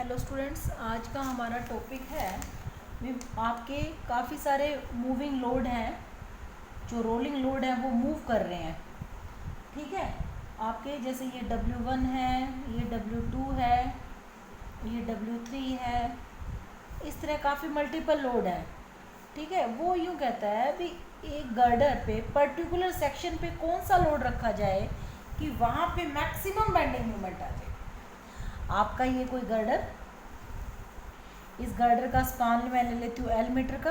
Hello students, आज का हमारा टॉपिक है आपके काफ़ी सारे मूविंग लोड हैं, जो रोलिंग लोड है वो मूव कर रहे हैं। ठीक है, आपके जैसे ये W1 है, ये W2 है, ये W3 है, इस तरह काफ़ी मल्टीपल लोड है। ठीक है, वो यूँ कहता है भी एक गर्डर पे पर्टिकुलर सेक्शन पे कौन सा लोड रखा जाए कि वहाँ पे मैक्सिमम बेंडिंग मोमेंट आ जाए। आपका ये कोई गर्डर, इस गर्डर का स्पान मैं ले लेती हूँ L मीटर का,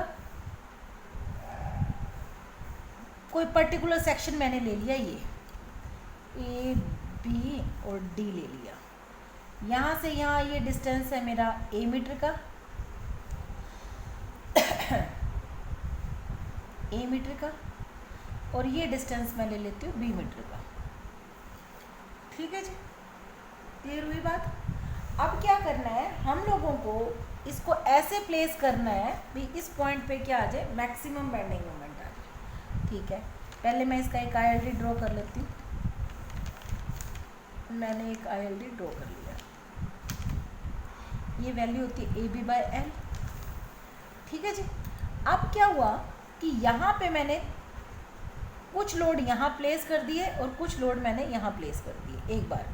कोई पर्टिकुलर सेक्शन मैंने ले लिया, ये A, B और D ले लिया। यहाँ से यहाँ ये डिस्टेंस है मेरा A मीटर का, A मीटर का, और ये डिस्टेंस मैं ले लेती हूँ B मीटर का। ठीक है जी, क्लियर हुई बात। अब क्या करना है, हम लोगों को इसको ऐसे प्लेस करना है भी इस पॉइंट पे क्या आ जाए, मैक्सिमम बेंडिंग मोमेंट आ जाए। ठीक है, पहले मैं इसका एक ILD ड्रॉ कर लेती हूँ। मैंने एक ILD ड्रॉ कर लिया, ये वैल्यू होती है AB/L। ठीक है जी, अब क्या हुआ कि यहाँ पे मैंने कुछ लोड यहाँ प्लेस कर दिए और कुछ लोड मैंने यहाँ प्लेस कर दिए एक बार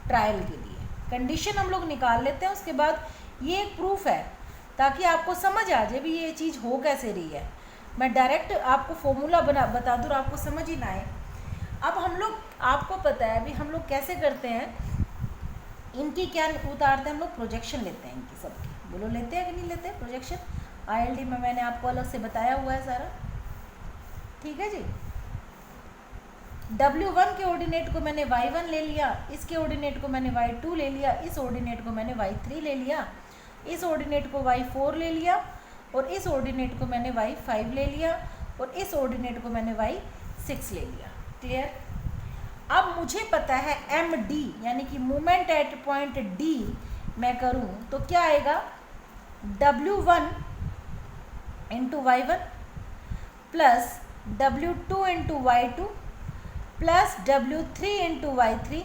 ट्रायल के लिए। कंडीशन हम लोग निकाल लेते हैं, उसके बाद ये एक प्रूफ है ताकि आपको समझ आ जाए भी ये चीज़ हो कैसे रही है। मैं डायरेक्ट आपको फॉर्मूला बता दूँ और आपको समझ ही ना आए। अब हम लोग, आपको पता है भी हम लोग कैसे करते हैं, इनकी क्या उतारते हैं हम लोग, प्रोजेक्शन लेते हैं इनकी सबकी। बोलो, लेते हैं कि नहीं लेते हैं प्रोजेक्शन? ILD में मैंने आपको अलग से बताया हुआ है सारा। ठीक है जी, W1 के ऑर्डिनेट को मैंने Y1 ले लिया, इसके ऑर्डिनेट को मैंने Y2 ले लिया, इस ऑर्डिनेट को मैंने Y3 ले लिया, इस ऑर्डिनेट को Y4 ले लिया, और इस ऑर्डिनेट को मैंने Y5 ले लिया, और इस ऑर्डिनेट को मैंने Y6 ले लिया। क्लियर? अब मुझे पता है MD यानी कि मूवमेंट एट पॉइंट D मैं करूं तो क्या आएगा, W1 into Y1 plus W2 into Y2 plus W3 into Y3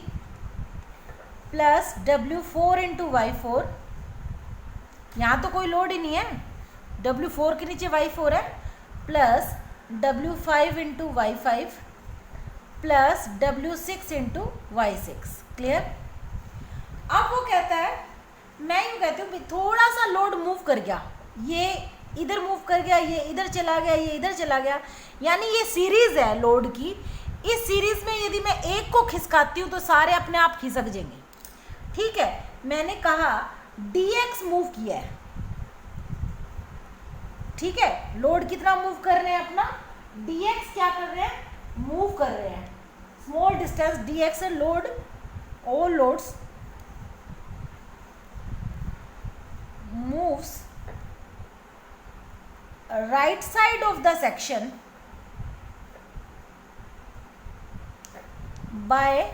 plus W4 into Y4। यहाँ तो कोई लोड ही नहीं है, W4 के नीचे Y4 है, plus W5 into Y5 plus W6 into Y6। Clear? अब वो कहता है, मैं यूँ कहती हूँ थोड़ा सा लोड मूव कर गया, ये इधर मूव कर गया, ये इधर चला गया, ये इधर चला गया, यानी ये सीरीज है लोड की। इस सीरीज में यदि मैं एक को खिसकाती हूँ तो सारे अपने आप खिसक जाएंगे। ठीक है, मैंने कहा dx मूव किया है। ठीक है, लोड कितना मूव कर रहे हैं अपना, dx क्या कर रहे हैं, मूव कर रहे हैं। स्मॉल डिस्टेंस dx है load, all loads moves right side of the section by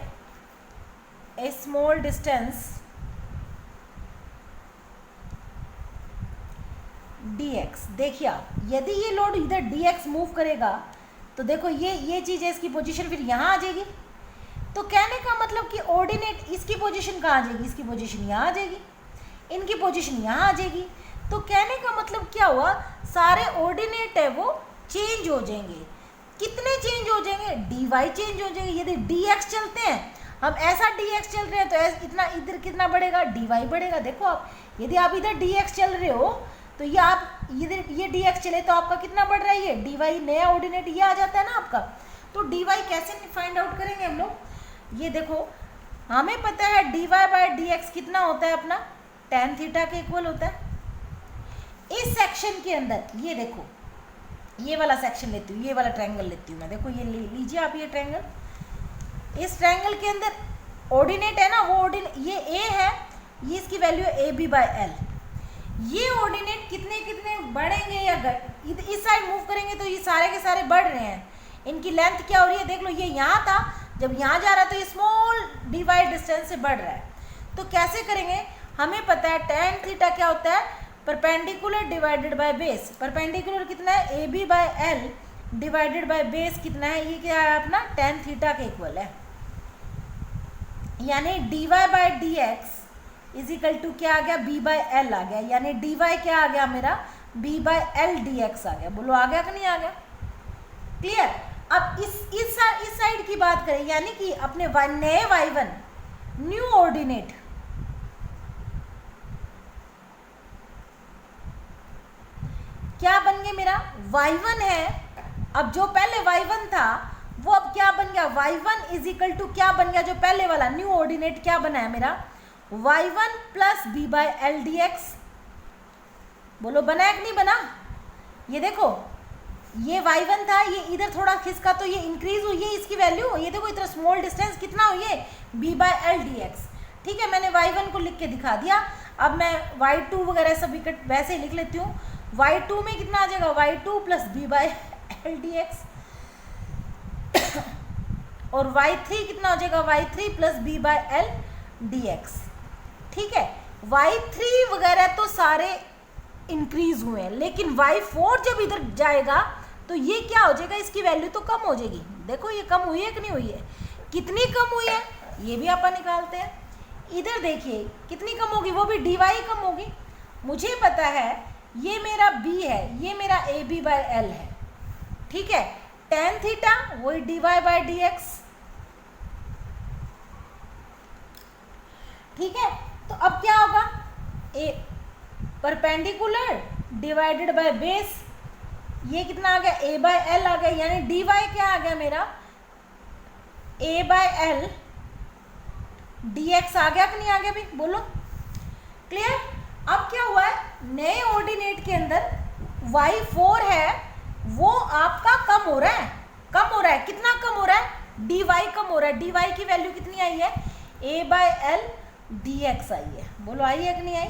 a small distance dx। देखिए, यदि ये लोड इधर dx मूव करेगा तो देखो ये चीज़ है, इसकी पोजीशन फिर यहाँ आ जाएगी। तो कहने का मतलब कि ऑर्डिनेट, इसकी पोजीशन कहाँ आ जाएगी, इसकी पोजीशन यहाँ आ जाएगी, इनकी पोजीशन यहाँ आ जाएगी। तो कहने का मतलब क्या हुआ, सारे ऑर्डिनेट है वो चेंज हो जाएंगे। कितने चेंज हो जाएंगे, dy चेंज हो जाएंगे। यदि dx चलते हैं, हम ऐसा dx चल रहे हैं तो इतना इधर कितना बढ़ेगा, dy बढ़ेगा। देखो आप, यदि आप इधर dx चल रहे हो तो ये आप इधर ये dx चले तो आपका कितना बढ़ रहा है, ये dy, नया ऑर्डिनेट ये आ जाता है ना आपका। तो dy कैसे फाइंड आउट करेंगे हम लोग, ये देखो हमें पता है dy/dx कितना होता है अपना, tan थीटा के इक्वल होता है। इस सेक्शन के अंदर ये देखो, ये वाला सेक्शन लेती हूँ, ये वाला ट्रायंगल लेती हूँ मैं। देखो ये लीजिए आप, ये ट्रायंगल, इस ट्रायंगल के अंदर ऑर्डिनेट है ना, वो ऑर्डिनेट ये a है, ये इसकी वैल्यू है AB/L। ये ऑर्डिनेट कितने कितने बढ़ेंगे या इस साइड मूव करेंगे तो ये सारे के सारे बढ़ रहे हैं। इनकी लेंथ क्या हो रही है, देख लो, ये यहाँ था, जब यहाँ जा रहा है तो ये स्मॉल dy डिस्टेंस से बढ़ रहा है। तो कैसे करेंगे, हमें पता है tan थीटा क्या होता है, perpendicular divided by base. Perpendicular कितना है, AB/L डिवाइडेड बाय बेस कितना है, ये क्या है अपना tan थीटा के इक्वल है। यानी dy/dx इज इक्वल टू क्या आ गया, बी बाय एल आ गया, यानी डी वाई क्या आ गया मेरा, B by L D X आ गया। बोलो आ गया कि नहीं आ गया? क्लियर। अब इस साइड की बात करें, यानी कि अपने नए y1 न्यू ऑर्डिनेट, क्या बन गया मेरा, y1 है। अब जो पहले y1 था वो अब क्या बन गया, y1 इज इक्वल टू क्या बन गया, जो पहले वाला न्यू ऑर्डिनेट क्या बना है मेरा, y1 plus B by L D X. बोलो बना है कि नहीं बना? ये देखो ये y1 था, ये इधर थोड़ा खिसका तो ये इंक्रीज हुई है इसकी वैल्यू, ये देखो इतना स्मॉल डिस्टेंस कितना हुई है, b bye L D X. ठीक है, मैंने y1 को लिख के दिखा दिया। अब मैं y2 वगैरह सब वैसे ही लिख लेती हूँ। y2 में कितना आ जाएगा, y2 plus B by L D X, और y3 कितना हो जाएगा, y3 plus B by L D X. ठीक है, y3 वगैरह तो सारे इंक्रीज हुए हैं, लेकिन y4 जब इधर जाएगा तो ये क्या हो जाएगा, इसकी वैल्यू तो कम हो जाएगी। देखो ये कम हुई है कि नहीं हुई है, कितनी कम हुई है ये भी अपन निकालते हैं। इधर देखिए कितनी कम होगी, वो भी डी वाई कम होगी। मुझे पता है ये मेरा b है, ये मेरा ए बी बाय एल है। ठीक है, tan थीटा वही D Y by D X. ठीक है, तो अब क्या होगा, a perpendicular divided by base, ये कितना आ गया, a बाय एल आ गया, यानी डी वाई क्या आ गया मेरा, a by L D X आ गया कि नहीं आ गया भाई, बोलो क्लियर। अब क्या हुआ है, नए ऑर्डिनेट के अंदर y4 है वो आपका कम हो रहा है, कम हो रहा है, कितना कम हो रहा है, dy कम हो रहा है। dy की वैल्यू कितनी आई है, a by L D X आई है। बोलो आई है कि नहीं आई?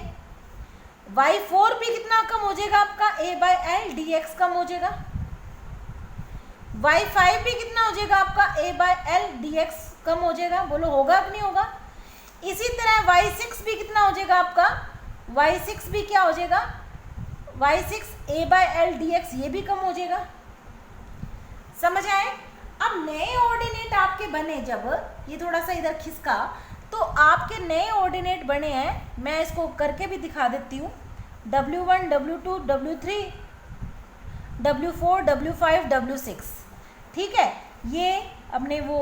y4 भी कितना कम हो जाएगा आपका, a by L D X कम हो जाएगा। y5 भी कितना हो जाएगा आपका, a by L D X कम हो जाएगा। बोलो होगा कि नहीं होगा? इसी तरह y6 भी कितना हो जाएगा आपका, y6 भी क्या हो जाएगा, y6 a by L D x, ये भी कम हो जाएगा। समझ आए? अब नए ऑर्डिनेट आपके बने, जब ये थोड़ा सा इधर खिसका तो आपके नए ऑर्डिनेट बने हैं, मैं इसको करके भी दिखा देती हूँ, W1 W2 W3 W4 W5 W6। ठीक है, ये अपने वो,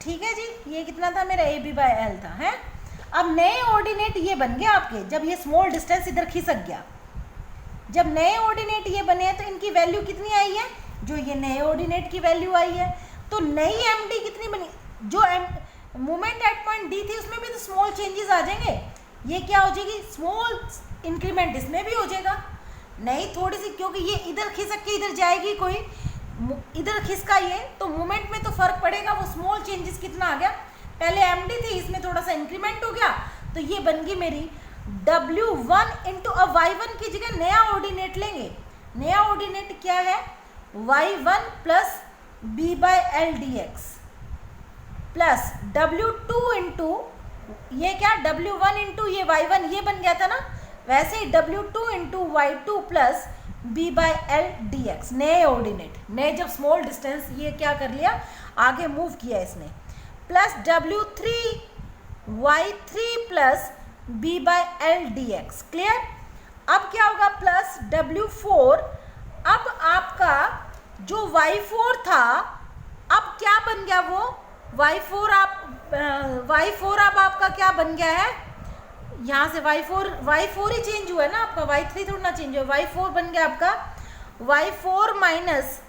ठीक है जी, ये कितना था मेरा, ए बी बाय एल था है। अब नए ऑर्डिनेट ये बन गए आपके, जब ये स्मॉल डिस्टेंस इधर खिसक गया, जब नए ऑर्डिनेट ये बने हैं तो इनकी वैल्यू कितनी आई है, जो ये नए ऑर्डिनेट की वैल्यू आई है। तो नई एम डी कितनी बनी, जो मोमेंट एट पॉइंट डी थी उसमें भी तो स्मॉल चेंजेस आ जाएंगे, ये क्या हो जाएगी, स्मॉल इंक्रीमेंट इसमें भी हो जाएगा। नहीं थोड़ी सी, क्योंकि ये इधर खिसक के इधर जाएगी, कोई इधर खिसका ये, तो मोमेंट में तो फर्क पड़ेगा। वो स्मॉल चेंजेस कितना आ गया, पहले एम डी थी इसमें थोड़ा सा इंक्रीमेंट हो गया, तो ये बन गई मेरी W1 इंटू, अब y1 की जगह नया ऑर्डिनेट लेंगे। नया ऑर्डिनेट क्या है, y1 plus b bye L D x plus W2 into, ये क्या W1 इंटू ये y1 ये बन गया था ना, वैसे ही W2 into y2 plus b bye L D x. नए ऑर्डिनेट, नए जब स्मॉल डिस्टेंस ये क्या कर लिया, आगे मूव किया इसने, plus W3 y3 plus b bye L D x. Clear. अब क्या होगा, प्लस W4, अब आपका जो y4 था अब क्या बन गया, वो y4 अब आपका क्या बन गया है, यहाँ से y4 ही चेंज हुआ है ना आपका, y3 थोड़ा ना चेंज हुआ, y4 बन गया आपका y4 minus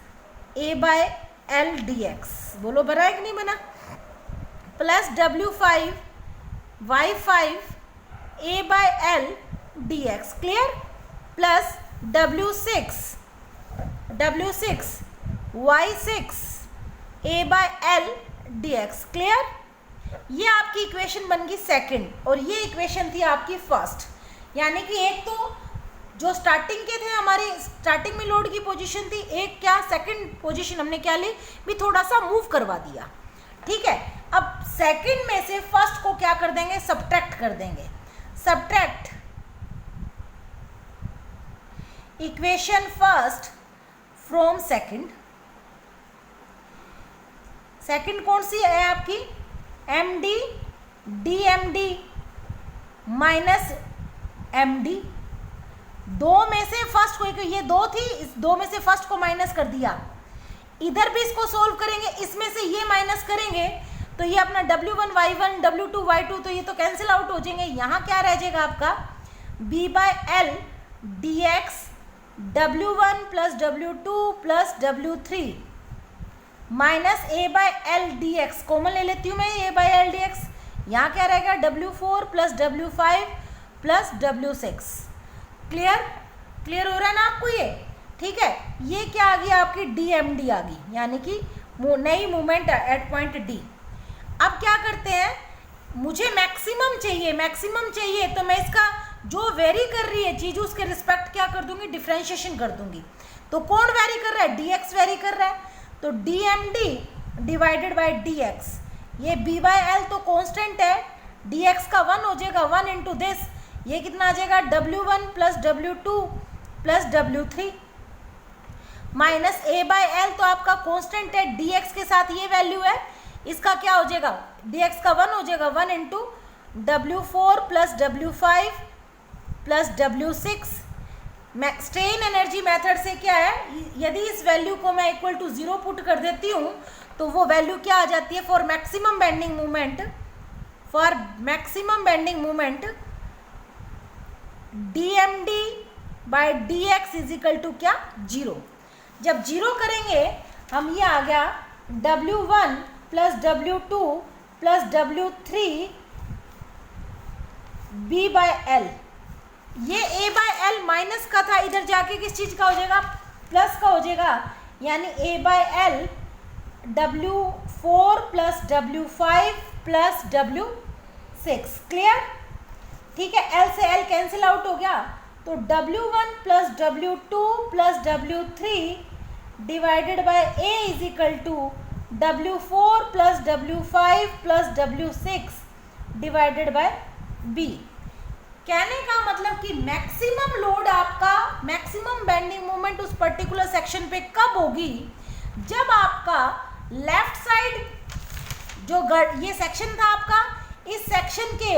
a by L D X. बोलो बना है कि नहीं बना, plus W5 y5 a by L D x. Clear. Plus W6 y6 a by L D x. Clear. ये आपकी इक्वेशन बन गई सेकंड, और ये इक्वेशन थी आपकी फर्स्ट। यानी कि एक तो जो स्टार्टिंग के थे, हमारी स्टार्टिंग में लोड की पोजीशन थी, एक क्या सेकंड पोजीशन हमने क्या ली भी, थोड़ा सा मूव करवा दिया। ठीक है, अब सेकंड में से फर्स्ट को क्या कर देंगे, सब्ट्रैक्ट कर देंगे। Subtract equation first from second. Second कौन सी है आपकी, M D D M D minus M D, दो में से फर्स्ट को, ये दो थी, इस दो में से फर्स्ट को माइनस कर दिया, इधर भी इसको सोल्व करेंगे, इसमें से ये माइनस करेंगे तो ये अपना W1 Y1 W2 Y2 तो ये तो कैंसिल आउट हो जाएंगे। यहाँ क्या रह जाएगा आपका B bye L D x W1 plus W2 plus W3 minus A by L D x, common ले लेती हूँ मैं A by L D x, यहाँ क्या रहेगा W4 plus W5 plus W6। Clear हो रहा है ना आपको ये? ठीक है, ये क्या आ गई आपकी DMD आ गई, यानी कि नई मूवमेंट एट पॉइंट डी। अब क्या करते हैं, मुझे मैक्सिमम चाहिए तो मैं इसका जो वेरी कर रही है चीज उसके रिस्पेक्ट क्या कर दूंगी, डिफरेंशिएशन कर दूंगी। तो कौन वेरी कर रहा है, dx वेरी कर रहा है, तो dmd डिवाइडेड बाय dx, ये b बाय एल तो कांस्टेंट है, dx का 1 हो जाएगा, 1 इंटू दिस, ये कितना आ जाएगा W1 plus W2 plus W3 minus A by L तो आपका कांस्टेंट है, dx के साथ ये वैल्यू है, इसका क्या हो जाएगा, dx का 1 हो जाएगा, 1 into W4 plus W5 plus W6। Strain energy method से क्या है, यदि इस वैल्यू को मैं इक्वल टू 0 पुट कर देती हूँ तो वो वैल्यू क्या आ जाती है, for maximum bending moment dmd by dx is equal to क्या, 0। जब 0 करेंगे हम, ये आ गया W1 plus W2 plus W3 B by L, ये A बाय एल माइनस का था, इधर जाके किस चीज का हो जाएगा, प्लस का हो जाएगा, यानी A by L W4 plus W5 plus W6। Clear? ठीक है, L से L कैंसिल आउट हो गया, तो W1 plus W2 plus W3 divided by A is equal to W4 plus W5 plus W6 divided by B। कहने का मतलब कि मैक्सिमम लोड आपका, मैक्सिमम बेंडिंग मोमेंट उस पर्टिकुलर सेक्शन पे कब होगी, जब आपका लेफ्ट साइड जो ये सेक्शन था आपका, इस सेक्शन के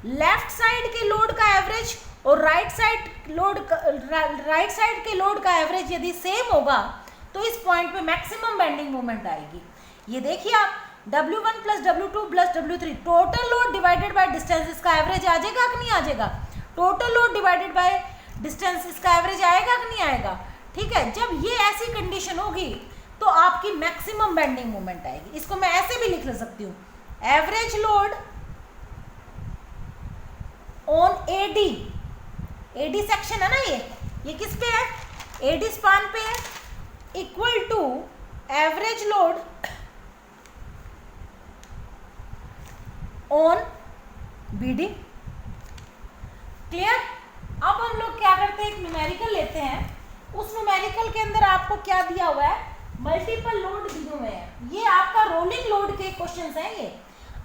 लेफ्ट साइड के लोड का एवरेज और राइट साइड के लोड का एवरेज यदि सेम होगा तो इस पॉइंट पे मैक्सिमम बेंडिंग मोमेंट आएगी। ये देखिए आप, W1 plus W2 plus W3 total load divided by distance, इसका एवरेज आ जाएगा कि नहीं आ जाएगा, total load divided by distance, इसका एवरेज आएगा कि नहीं आएगा। ठीक है, जब ये ऐसी कंडीशन होगी तो आपकी मैक्सिमम बेंडिंग मोमेंट आएगी। इसको मैं ऐसे भी लिख सकती हूँ, average load on AD section है ना, ये किस पे है, AD स्पान पे है, equal to average load on BD। Clear? अब हम लोग क्या करते हैं, एक न्यूमेरिकल लेते हैं, उस न्यूमेरिकल के अंदर आपको क्या दिया हुआ है, मल्टीपल लोड दिए हुए हैं। ये आपका रोलिंग लोड के क्वेश्चंस हैं, ये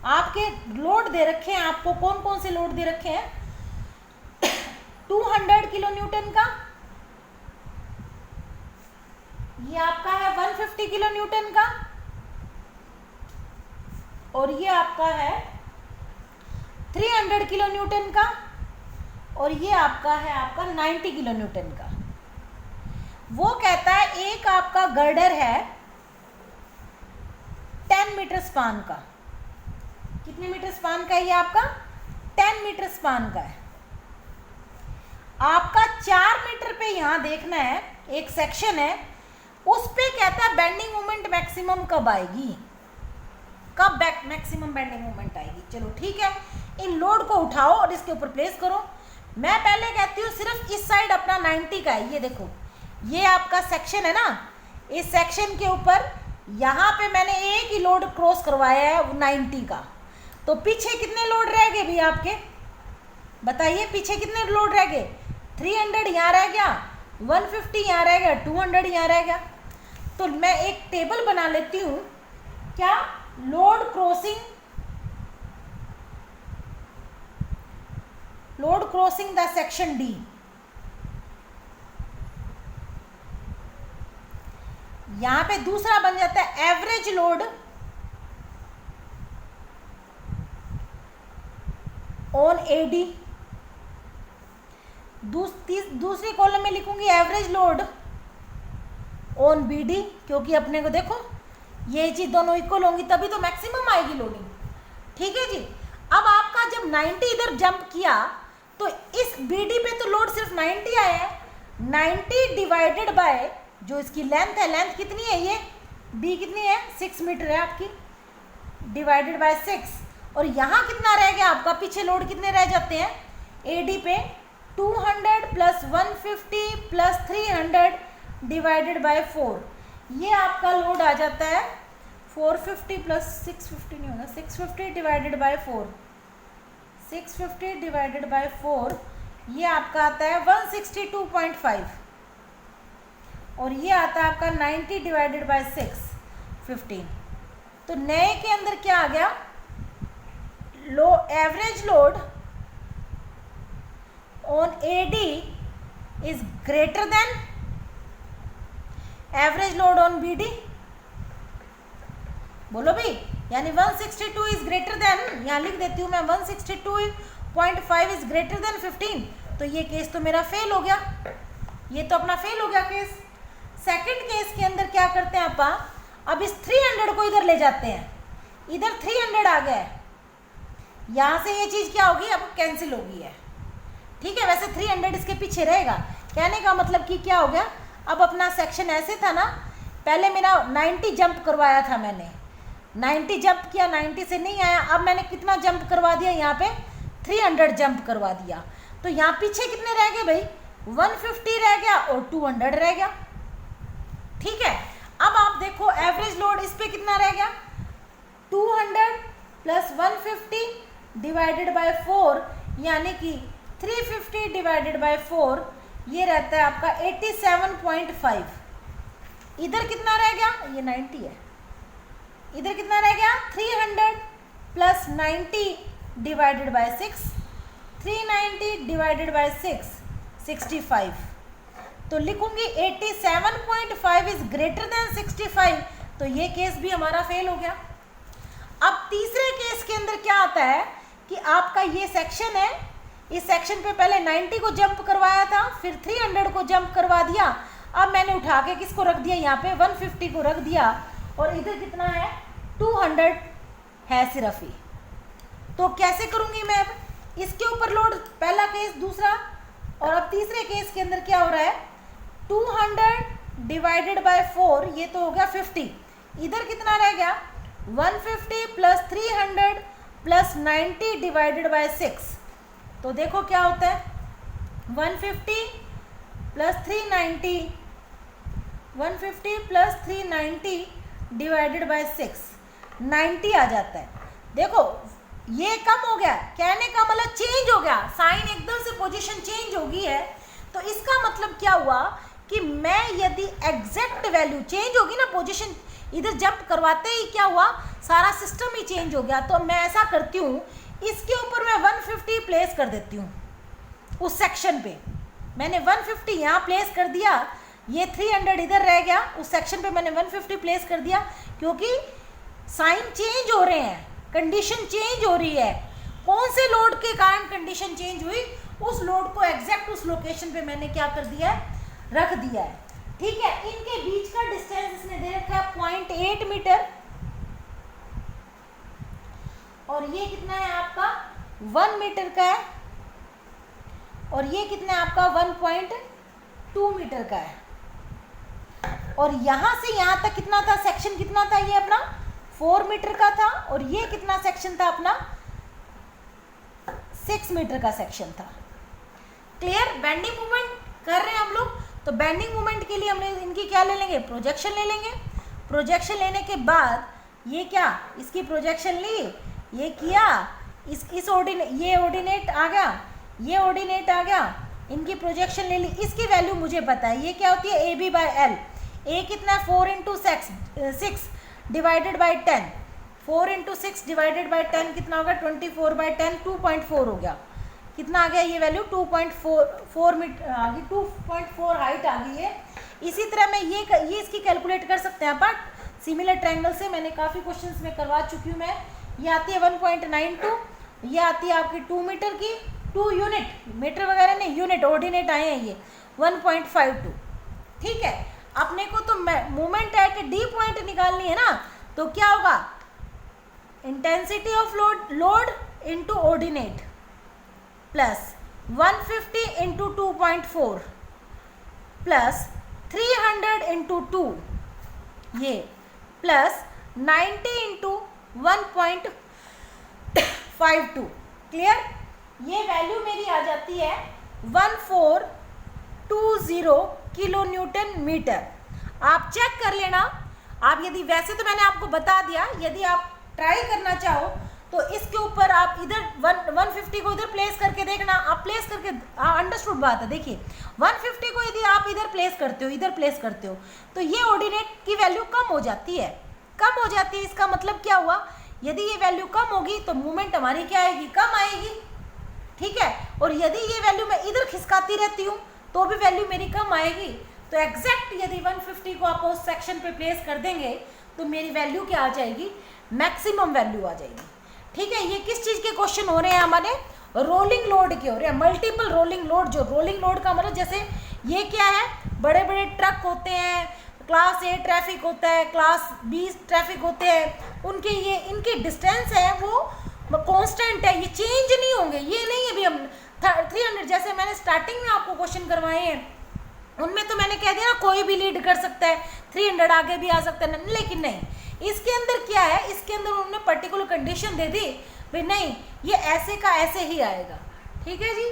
आपके लोड दे रखे हैं, आपको कौन कौन से लोड दे रखे हैं, 200 किलो न्यूटन का, ये आपका है 150 किलो न्यूटन का, और ये आपका है 300 किलो न्यूटन का, और ये आपका है आपका 90 किलो न्यूटन का। वो कहता है एक आपका गर्डर है 10 मीटर स्पान का, कितने मीटर स्पान का है ये आपका, 10 मीटर स्पान का है। आपका 4 मीटर पे यहां देखना है, एक सेक्शन है, उस पे कहता है बेंडिंग मोमेंट मैक्सिमम कब आएगी, कब मैक्सिमम बेंडिंग मोमेंट आएगी। चलो ठीक है, इन लोड को उठाओ और इसके ऊपर प्लेस करो। मैं पहले कहती हूँ सिर्फ इस साइड अपना 90 का है, ये देखो, ये आपका सेक्शन है ना, इस सेक्शन के ऊपर यहाँ पे मैंने एक ही लोड क्रॉस करवाया है 90 का, तो पीछे कितने लोड रह गए भी आपके, बताइए पीछे कितने लोड रह गए, 300 यहाँ रह गया, 150 यहाँ रह गया, 200 यहाँ रह गया। तो मैं एक टेबल बना लेती हूँ, क्या, load crossing the section D। यहां पे दूसरा बन जाता है एवरेज लोड ऑन एडी। दूसरी कॉलम में लिखूंगी एवरेज लोड ऑन बीडी, क्योंकि अपने को देखो ये चीज दोनों इक्वल होंगी तभी तो मैक्सिमम आएगी लोडिंग। ठीक है जी। अब आपका जब 90 इधर जंप किया तो इस बीडी पे तो लोड सिर्फ 90 आया है, 90 डिवाइडेड बाय जो इसकी लेंथ है, लेंथ कितनी है, ये बी कितनी है 6 मीटर है आपकी, डिवाइडेड बाय 6। और यहाँ कितना रह गया आपका, पीछे लोड कितने रह जाते हैं एडी पे 200 प्लस 150 प्लस 300 डिवाइडेड बाय 4, ये आपका लोड आ जाता है 450 प्लस 650 नहीं होगा, 650 डिवाइडेड बाय 4, 650 डिवाइडेड बाय 4, ये आपका आता है 162.5, और ये आता है आपका 90 डिवाइडेड बाय 6 15। तो नए के अंदर क्या आ गया, average load on AD is greater than average load on BD. बोलो भाई, यानी 162 इज ग्रेटर देन, यहां लिख देती हूं मैं 162.5 इज ग्रेटर देन 15। तो ये केस तो मेरा फेल हो गया, ये तो अपना फेल हो गया केस। सेकंड केस के अंदर क्या करते हैं आपा, अब इस 300 को इधर ले जाते हैं, इधर 300 आ गया है, यहां से ये चीज क्या होगी, अब कैंसिल होगी है। ठीक है, वैसे 300 इसके पीछे रहेगा। कहने का मतलब कि क्या हो गया, अब अपना सेक्शन ऐसे था ना, पहले मेरा 90 जंप करवाया था मैंने, 90 जंप किया, 90 से नहीं आया, अब मैंने कितना जंप करवा दिया, यहाँ पे 300 जंप करवा दिया। तो यहाँ पीछे कितने रह गए भाई, 150 रह गया और 200 रह गया। ठीक है, अब आप देखो एवरेज लोड इस पे कितना रह गया, 200 प्लस 150 डिवाइडेड बाय 4, यानी कि 350 डिवाइडेड बाय 4, ये रहता है आपका 87.5। इधर कितना रह गया, ये 90 है, इधर कितना रह गया 300 plus 90 divided by 6, 390 divided by 6 65। तो लिखूंगी 87.5 इज ग्रेटर देन 65, तो ये केस भी हमारा फेल हो गया। अब तीसरे केस के अंदर क्या आता है कि आपका ये सेक्शन है, इस सेक्शन पे पहले 90 को जंप करवाया था, फिर 300 को जंप करवा दिया, अब मैंने उठा के किसको रख दिया, यहाँ पे 150 को रख दिया, और इधर कितना है 200 है सिर्फ ही। तो कैसे करूंगी मैं, अब इसके ऊपर लोड, पहला केस, दूसरा, और अब तीसरे केस के अंदर क्या हो रहा है, 200 डिवाइडेड बाय 4, ये तो हो गया 50, इधर कितना रह गया 150 प्लस 300 प्लस 90 डिवाइडेड बाय 6। तो देखो क्या होता है, 150 प्लस 390, 150 प्लस 390 डिवाइडेड बाय 6, 90 आ जाता है। देखो ये कम हो गया, कहने का मतलब चेंज हो गया, साइन एकदम से पोजीशन चेंज हो गई है। तो इसका मतलब क्या हुआ कि मैं यदि एग्जैक्ट वैल्यू चेंज होगी ना, पोजीशन इधर जंप करवाते ही क्या हुआ, सारा सिस्टम ही चेंज हो गया। तो मैं ऐसा करती हूँ, इसके ऊपर मैं 150 प्लेस कर देती हूँ, उस सेक्शन पे मैंने 150 यहाँ प्लेस कर दिया, ये 300 इधर रह गया, उस सेक्शन पे मैंने 150 प्लेस कर दिया, क्योंकि साइन चेंज हो रहे हैं, कंडीशन चेंज हो रही है। कौन से लोड के कारण कंडीशन चेंज हुई, उस लोड को एग्जैक्ट उस लोकेशन पे मैंने क्या कर दिया है, रख दिया है। ठीक है, इनके बीच का डिस्टेंस इसने दे रखा है 0.8 मीटर, और ये कितना है आपका 1 मीटर का है, और ये कितना है आपका 1.2 मीटर का है। और यहां से यहां तक कितना था, सेक्शन कितना था, ये अपना 4 मीटर का था, और ये कितना सेक्शन था अपना 6 मीटर का सेक्शन था। क्लियर, बेंडिंग मूवमेंट कर रहे हैं हम लोग। तो बेंडिंग मूवमेंट के लिए हमने इनकी क्या ले लेंगे, प्रोजेक्शन ले लेंगे। प्रोजेक्शन लेने के बाद ये क्या, इसकी प्रोजेक्शन ली, ये किया, इस ऑर्डिनेट, ये ऑर्डिनेट आ गया, ये ऑर्डिनेट आ गया, इनकी प्रोजेक्शन ले ली, इसकी वैल्यू मुझे पता है, ये क्या होती है ए बी बाय एल। ए कितना है 4 into 6 divided by 10, 4 into 6 divided by 10 कितना होगा 24 बाई 10, 2.4 हो गया। कितना आ गया ये वैल्यू 2.4 मीटर आ गई, 2.4 हाइट आ गई है। इसी तरह मैं ये इसकी कैलकुलेट कर सकते हैं, बट सिमिलर ट्रायंगल से मैंने काफ़ी क्वेश्चंस में करवा चुकी हूँ मैं। ये आती है 1.92, ये आती है आपकी 2 मीटर की, 2 यूनिट, मीटर वगैरह नहीं, यूनिट ऑर्डिनेट आए हैं ये 1.52। ठीक है, अपने को तो मोमेंट एट डी पॉइंट निकालनी है ना, तो क्या होगा, intensity of load into ordinate plus 150 into 2.4 plus 300 into 2 ये प्लस 90 इंटू 1.52। क्लियर, ये वैल्यू मेरी आ जाती है 1420 किलो न्यूटन मीटर। आप चेक कर लेना, आप यदि, वैसे तो मैंने आपको बता दिया, यदि आप ट्राई करना चाहो तो इसके ऊपर आप इधर 150 को इधर प्लेस करके देखना, आप प्लेस करके, अंडरस्टूड बात है। देखिए 150 को यदि आप इधर प्लेस करते हो, इधर प्लेस करते हो, तो ये ऑर्डिनेट की वैल्यू कम हो जाती है, कम हो जाती है। इसका मतलब क्या हुआ, यदि ये वैल्यू कम होगी तो मूवमेंट हमारी क्या आएगी, कम आएगी। ठीक है, और यदि ये वैल्यू मैं इधर खिसकाती रहती हूँ तो भी वैल्यू मेरी कम आएगी। तो एग्जैक्ट यदि 150 को आप उस सेक्शन पे प्लेस कर देंगे तो मेरी वैल्यू क्या आ जाएगी, मैक्सिमम वैल्यू आ जाएगी। ठीक है, ये किस चीज़ के क्वेश्चन हो रहे हैं हमारे, रोलिंग लोड के हो रहे हैं, मल्टीपल रोलिंग लोड। जो रोलिंग लोड का मतलब, जैसे ये क्या है, बड़े बड़े ट्रक होते हैं, क्लास ए ट्रैफिक होता है, क्लास बी ट्रैफिक होते हैं, उनके ये इनकी डिस्टेंस है वो कांस्टेंट है, ये चेंज नहीं होंगे। ये नहीं है भी हम 300, जैसे मैंने स्टार्टिंग में आपको क्वेश्चन करवाए हैं उनमें तो मैंने कह दिया ना कोई भी लीड कर सकता है, 300 आगे भी आ सकता है, लेकिन नहीं, इसके अंदर क्या है, इसके अंदर उन्होंने पर्टिकुलर कंडीशन दे दी भाई नहीं, ये ऐसे का ऐसे ही आएगा। ठीक है जी।